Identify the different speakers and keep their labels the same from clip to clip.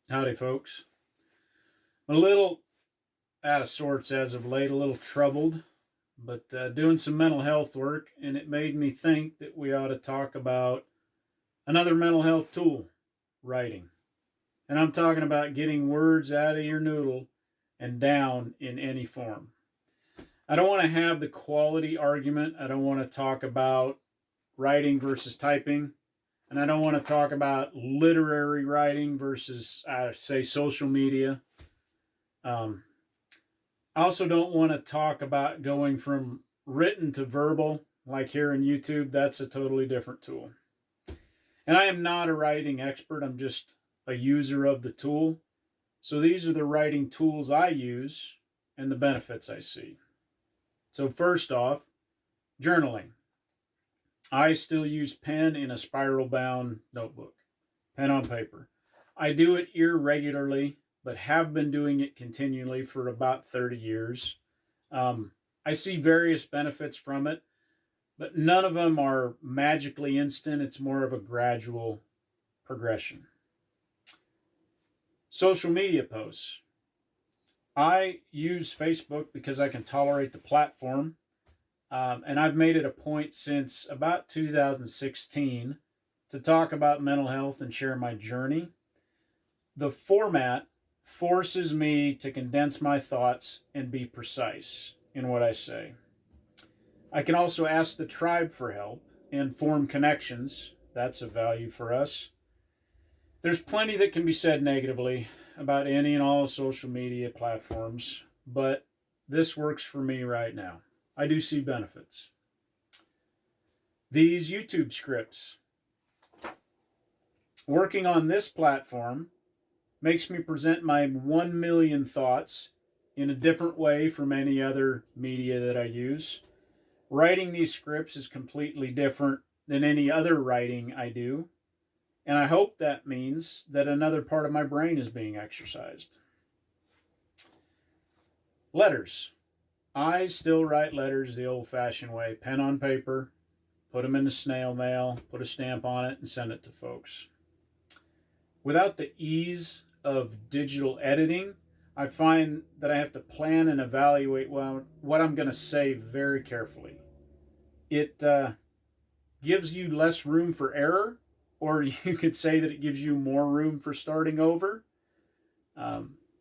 Speaker 1: Howdy, folks. A little out of sorts as of late, a little troubled, but doing some mental health work, and it made me think that we ought to talk about another mental health tool, writing. And I'm talking about getting words out of your noodle and down in any form. I don't want to have the quality argument. I don't want to talk about writing versus typing. And I don't want to talk about literary writing versus, say, social media. Um, I also don't want to talk about going from written to verbal, like here in YouTube. That's a totally different tool. And I am not a writing expert, I'm just a user of the tool. So these are the writing tools I use and the benefits I see. So, first off, journaling. I still use pen in a spiral bound notebook, pen on paper. I do it irregularly, but have been doing it continually for about 30 years. I see various benefits from it, but none of them are magically instant. It's more of a gradual progression. Social media posts. I use Facebook because I can tolerate the platform, and I've made it a point since about 2016 to talk about mental health and share my journey. The format forces me to condense my thoughts and be precise in what I say. I can also ask the tribe for help and form connections. That's a value for us. There's plenty that can be said negatively about any and all social media platforms, but this works for me right now. I do see benefits. These YouTube scripts. Working on this platform makes me present my 1 million thoughts in a different way from any other media that I use. Writing these scripts is completely different than any other writing I do, and I hope that means that another part of my brain is being exercised. Letters. I still write letters the old fashioned way, pen on paper, put them in the snail mail, put a stamp on it, and send it to folks. Without the ease of digital editing, I find that I have to plan and evaluate what I'm going to say very carefully. It gives you less room for error, or you could say that it gives you more room for starting over.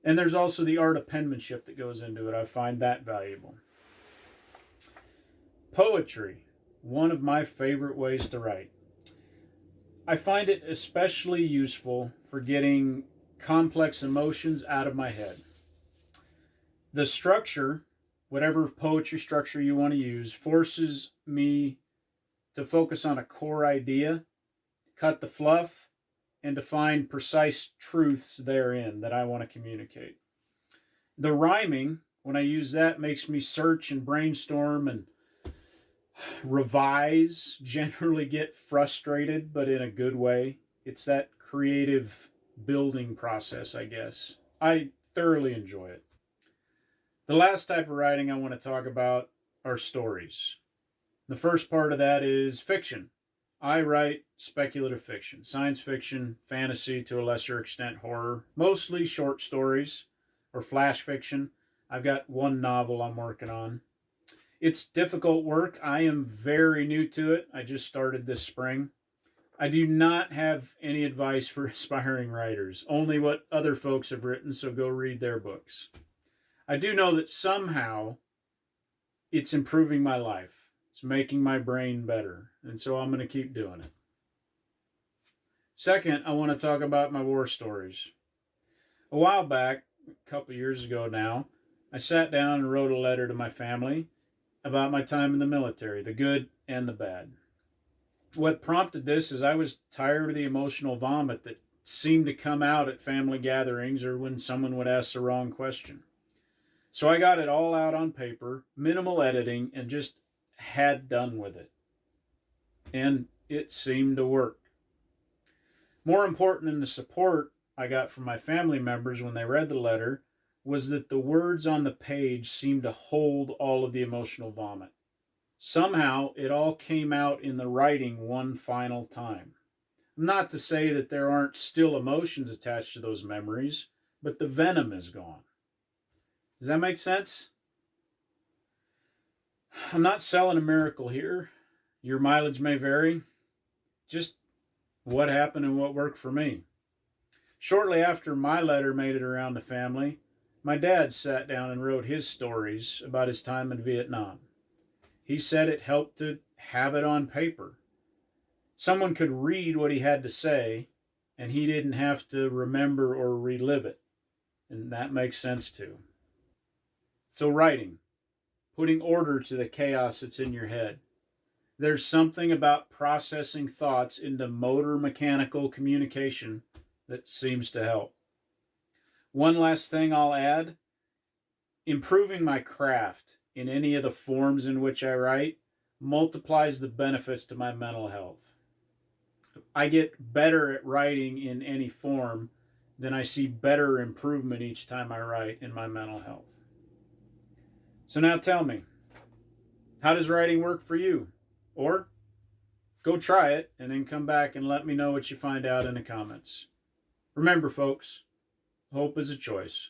Speaker 1: And there's also the art of penmanship that goes into it. I find that valuable. Poetry, one of my favorite ways to write. I find it especially useful for getting complex emotions out of my head. The structure, whatever poetry structure you want to use, forces me to focus on a core idea, cut the fluff, and to find precise truths therein that I want to communicate. The rhyming, when I use that, makes me search and brainstorm and revise, generally get frustrated, but in a good way. It's that creative building process, I guess. I thoroughly enjoy it. The last type of writing I want to talk about are stories. The first part of that is fiction. I write speculative fiction, science fiction, fantasy, to a lesser extent horror, mostly short stories or flash fiction. I've got one novel I'm working on. It's difficult work. I am very new to it. I just started this spring. I do not have any advice for aspiring writers, only what other folks have written, so go read their books. I do know that somehow it's improving my life. It's making my brain better, and so I'm going to keep doing it. Second, I want to talk about my war stories. A while back, a couple years ago now, I sat down and wrote a letter to my family about my time in the military, the good and the bad. What prompted this is I was tired of the emotional vomit that seemed to come out at family gatherings or when someone would ask the wrong question. So I got it all out on paper, minimal editing, and just had done with it. And it seemed to work. More important than the support I got from my family members when they read the letter was that the words on the page seemed to hold all of the emotional vomit. Somehow, it all came out in the writing one final time. Not to say that there aren't still emotions attached to those memories, but the venom is gone. Does that make sense? I'm not selling a miracle here. Your mileage may vary. Just what happened and what worked for me. Shortly after my letter made it around the family, my dad sat down and wrote his stories about his time in Vietnam. He said it helped to have it on paper. Someone could read what he had to say, and he didn't have to remember or relive it. And that makes sense too. So, writing, putting order to the chaos that's in your head. There's something about processing thoughts into motor mechanical communication that seems to help. One last thing I'll add: improving my craft in any of the forms in which I write multiplies the benefits to my mental health. I get better at writing in any form, then I see better improvement each time I write in my mental health. So now tell me, how does writing work for you? Or go try it and then come back and let me know what you find out in the comments. Remember, folks, hope is a choice.